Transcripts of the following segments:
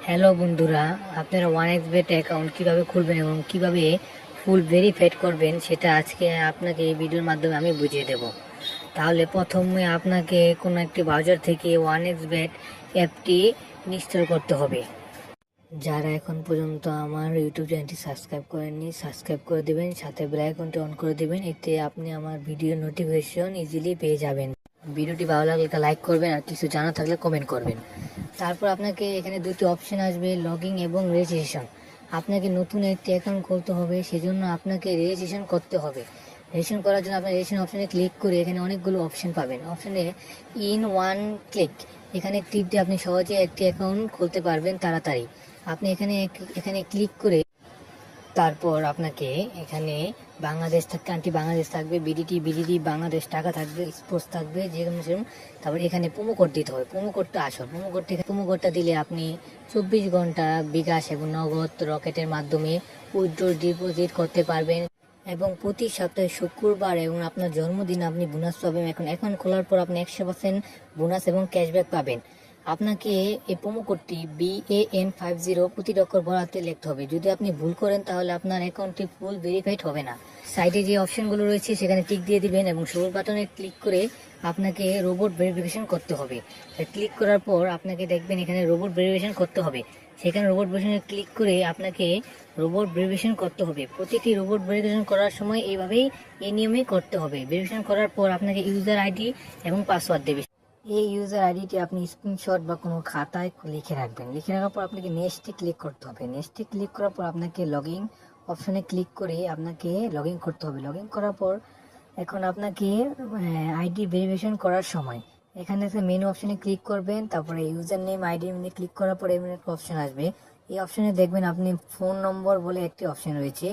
Hello বন্ধুরা, আপনারা one x bet account কীভাবে খুলবেন এবং কিভাবে ফুল ভেরিফাইড করবেন সেটা আজকে আপনাকে এই ভিডিওর মাধ্যমে আমি বুঝিয়ে দেব। তাহলে প্রথমে আপনাকে কোনো একটি ব্রাউজার থেকে ওয়ান এক্স বেট অ্যাপটি ইনস্টল করতে হবে। যারা এখন পর্যন্ত আমার ইউটিউব চ্যানেলটি সাবস্ক্রাইব করেননি, সাবস্ক্রাইব করে দেবেন, সাথে বেল আইকনটি অন করে দেবেন। এতে আপনি আমার ভিডিও নোটিফিকেশন ইজিলি পেয়ে যাবেন। ভিডিওটি ভালো লাগলে একটা লাইক করবেন, আর কিছু জানা থাকলে কমেন্ট করবেন। তারপর আপনাকে এখানে দুটি অপশন আসবে, লগইন এবং রেজিস্ট্রেশন। আপনাকে নতুন একটি অ্যাকাউন্ট খুলতে হবে, সেজন্য আপনাকে রেজিস্ট্রেশন করতে হবে। রেজিস্ট্রেশন করার জন্য আপনার রেজিস্ট্রেশন অপশনে ক্লিক করে এখানে অনেকগুলো অপশন পাবেন। অপশনে ইন ওয়ান ক্লিক, এখানে টিপ দিয়ে আপনি সহজে একটি অ্যাকাউন্ট খুলতে পারবেন তাড়াতাড়ি। আপনি এখানে ক্লিক করে তারপর আপনাকে এখানে বাংলাদেশ কান্ট্রি বাংলাদেশ থাকবে, বিডিটি বাংলাদেশ টাকা থাকবে, স্পোর্টস থাকবে, যে কোনো সেরকম। তারপর এখানে প্রোমো কোড দিতে হবে। প্রোমো কোডটা আসল, প্রোমো কোডটা দিলে আপনি 24 ঘন্টা বিকাশ এবং নগদ রকেটের মাধ্যমে উইথড্র ডিপোজিট করতে পারবেন এবং প্রতি সপ্তাহে শুক্রবার এবং আপনার জন্মদিনে আপনি বোনাস পাবেন। এখন খোলার পর আপনি 100% বোনাস এবং ক্যাশব্যাক পাবেন। আপনাকে এই প্রোমো কোডটি BAN50 প্রতি অক্ষর বড় হাতে লিখতে হবে। যদি আপনি ভুল করেন তাহলে আপনার অ্যাকাউন্টটি ফুল ভেরিফাইড হবে না। সাইডে যে অপশনগুলো রয়েছে সেখানে টিক দিয়ে দিবেন এবং সবুজ বাটনে ক্লিক করে আপনাকে রোবট ভেরিফিকেশন করতে হবে। ক্লিক করার পর আপনাকে দেখবেন এখানে রোবট ভেরিফিকেশন করতে হবে। সেখানে রোবট ভেরিফিকেশনে ক্লিক করে আপনাকে রোবট ভেরিফিকেশন করতে হবে। প্রতিটি রোবট ভেরিফিকেশন করার সময় এইভাবেই এই নিয়মেই করতে হবে। ভেরিফিকেশন করার পর আপনাকে ইউজার আইডি এবং পাসওয়ার্ড দেবে। এই ইউজার আইডিটি আপনি স্ক্রিনশট বা কোনো খাতায় লিখে রাখবেন। লিখে রাখার পর আপনাকে নেক্সটে ক্লিক করতে হবে। নেক্সটে ক্লিক করার পর আপনাকে লগইন অপশনে ক্লিক করে আপনাকে লগইন করতে হবে। লগইন করার পর এখন আপনাকে আইডি ভেরিফিকেশন করার সময় এখানে মেনু অপশনে ক্লিক করবেন। তারপরে ইউজার নেম আইডি ক্লিক করার পরে একটা অপশন আসবে। এই অপশনে দেখবেন আপনি ফোন নম্বর বলে একটি অপশন রয়েছে।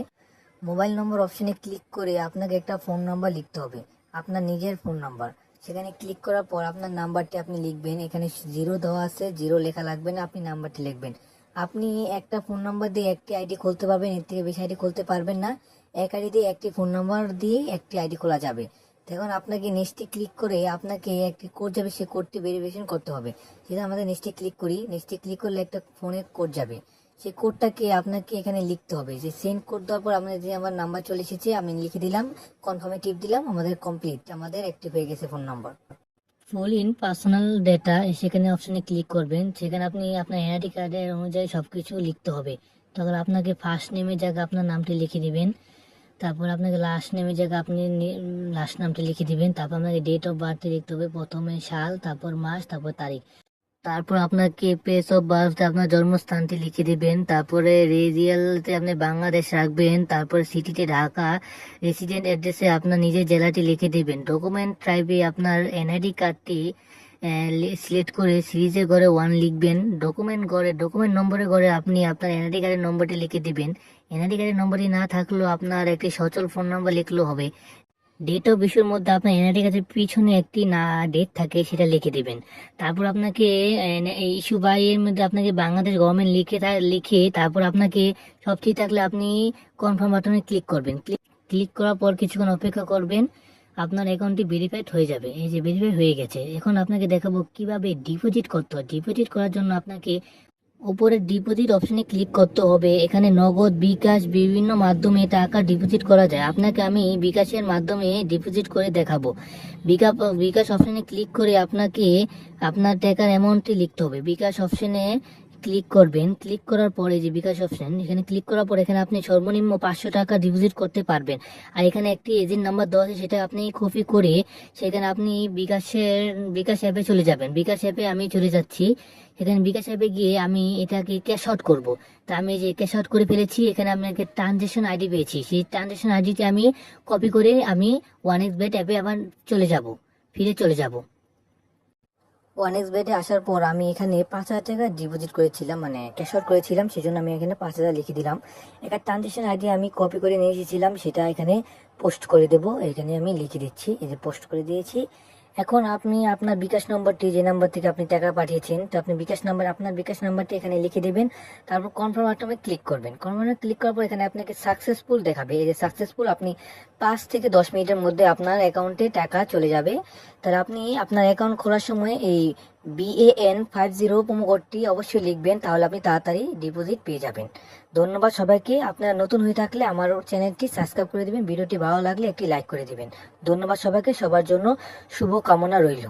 মোবাইল নম্বর অপশনে ক্লিক করে আপনাকে একটা ফোন নাম্বার লিখতে হবে, আপনার নিজের ফোন নাম্বার। সেখানে ক্লিক করার পর আপনার নাম্বারটি আপনি লিখবেন। এখানে 0 দেওয়া আছে, 0 লেখা লাগবে না, আপনি নাম্বারটি লিখবেন। আপনি একটা ফোন নাম্বার দিয়ে একটি আইডি খুলতে পারবেন, এর থেকে বেশি আইডি খুলতে পারবেন না। এক আইডি দিয়ে একটি ফোন নাম্বার দিয়ে একটি আইডি খোলা যাবে। তখন আপনাকে নেক্সটে ক্লিক করে আপনাকে একটি কোড যাবে, সেই কোডটি ভেরিফিকেশন করতে হবে। সেটা আমাদের নেক্সটে ক্লিক করি। নেক্সটে ক্লিক করলে একটা ফোনে কোড যাবে, সেই কোডটাকে আপনাকে এখানে লিখতে হবে। যে সেন্ড কোড দেওয়ার পর আমাদের যে আমার নাম্বার চলে এসেছে, আমি লিখে দিলাম, কনফার্মে টিপ দিলাম, আমাদের কমপ্লিট, আমাদের অ্যাক্টিভ হয়ে গেছে phone number. Full in personal data, সেখানে অপশনে ক্লিক করবেন। সেখানে আপনি আপনার এনআইডি কার্ডের অনুযায়ী সবকিছু লিখতে হবে। তখন আপনাকে ফার্স্ট নেমের জায়গায় আপনার নামটি লিখে দিবেন। তারপর আপনাকে লাস্ট নেমের জায়গায় আপনি লাস্ট নামটি লিখে দিবেন। তারপর আপনাকে ডেট অফ বার্থ লিখতে হবে, প্রথমে সাল, তারপর মাস, তারপর তারিখ। তারপর আপনাকে প্লেস অফ বার্থ আপনার জন্মস্থানটি লিখে দিবেন। তারপরে রিজিয়ালতে আপনি বাংলাদেশ রাখবেন। তারপর সিটিতে ঢাকা, রেসিডেন্ট অ্যাড্রেসে আপনার নিজের জেলাটি লিখে দিবেন। ডকুমেন্ট টাইপে আপনার এনআইডি কার্ডটি সিলেক্ট করে সিরিজের ঘরে 1 লিখবেন। ডকুমেন্ট নম্বরের ঘরে আপনি আপনার এনআইডি কার্ডের নম্বরটি লিখে দিবেন। এনআইডি কার্ডের নম্বরটি না থাকলেও আপনার একটি সচল ফোন নাম্বার লিখলেও হবে। ডেট অফ ইস্যুর মধ্যে আপনার এনআইডি কার্ডের পিছনে একটি না ডেট থাকে, সেটা লিখে দিবেন। তারপর আপনাকে ইস্যু বাই এর মধ্যে আপনাকে বাংলাদেশ গভর্নমেন্ট লিখে তারপর আপনাকে সব ঠিক থাকলে আপনি কনফার্ম বাটনে ক্লিক করবেন। ক্লিক করার পর কিছুক্ষণ অপেক্ষা করবেন, আপনার অ্যাকাউন্টটি ভেরিফাইড হয়ে যাবে। এই যে ভেরিফাই হয়ে গেছে। এখন আপনাকে দেখাবো কিভাবে ডিপোজিট করতে হয়। ডিপোজিট করার জন্য আপনাকে উপরের ডিপোজিট অপশনে ক্লিক করতে হবে। এখানে নগদ, বিকাশ, বিভিন্ন মাধ্যমে টাকা ডিপোজিট করা যায়। আপনাকে আমি বিকাশের মাধ্যমে ডিপোজিট করে দেখাবো। বিকাশ অপশনে ক্লিক করে আপনাকে আপনার টাকার অ্যামাউন্টটি লিখতে হবে। বিকাশ অপশনে ক্লিক করবেন। ক্লিক করার পরে যে বিকাশ অপশন, এখানে ক্লিক করার পর এখানে আপনি সর্বনিম্ন 500 টাকা ডিপোজিট করতে পারবেন। আর এখানে একটি এজেন্ট নাম্বার দেওয়া আছে, সেটা আপনি কপি করে সেখানে আপনি বিকাশ অ্যাপে চলে যাবেন। বিকাশ অ্যাপে আমি চলে যাচ্ছি। এখানে বিকাশ অ্যাপে গিয়ে আমি এটাকে ক্যাশ আউট করবো। তা আমি যে ক্যাশ আউট করে ফেলেছি, এখানে আমি একটা ট্রানজেকশন আইডি পেয়েছি। সেই ট্রানজেকশন আইডিতে আমি কপি করে আমি ওয়ান এক্স বেট অ্যাপে আবার ফিরে চলে যাব। ওয়ান এক্স বেটে আসার পর আমি এখানে 5,000 টাকা ডিপোজিট করেছিলাম, মানে ক্যাশ আউট করেছিলাম, সেজন্য আমি এখানে 5,000 লিখে দিলাম। একটা ট্রানজেকশন আইডি আমি কপি করে নিয়ে এসেছিলাম, সেটা এখানে পোস্ট করে দেবো। এখানে আমি লিখে দিচ্ছি, এই যে পোস্ট করে দিয়েছি। এখন আপনি আপনার বিকাশ নম্বরটি, যে নাম্বার থেকে আপনি টাকা পাঠিয়েছেন, তো আপনি আপনার বিকাশ নাম্বারটি এখানে লিখে দেবেন। তারপর কনফার্ম বাটনে ক্লিক করবেন। কনফার্মে ক্লিক করার পর এখানে আপনাকে সাকসেসফুল দেখাবে। এই যে সাকসেসফুল, আপনি 5 থেকে 10 মিনিটের মধ্যে আপনার অ্যাকাউন্টে টাকা চলে যাবে। তাহলে আপনি আপনার অ্যাকাউন্ট খোলার সময় এই BAN50 প্রোমো কোডটি অবশ্যই লিখবেন, তাহলে আপনি তাড়াতাড়ি ডিপোজিট পেয়ে যাবেন। ধন্যবাদ সবাইকে। আপনারা নতুন হয়ে থাকলে আমার চ্যানেলটি সাবস্ক্রাইব করে দিবেন, ভিডিওটি ভালো লাগলে একটি লাইক করে দিবেন। ধন্যবাদ সবাইকে, সবার জন্য শুভ কামনা রইল।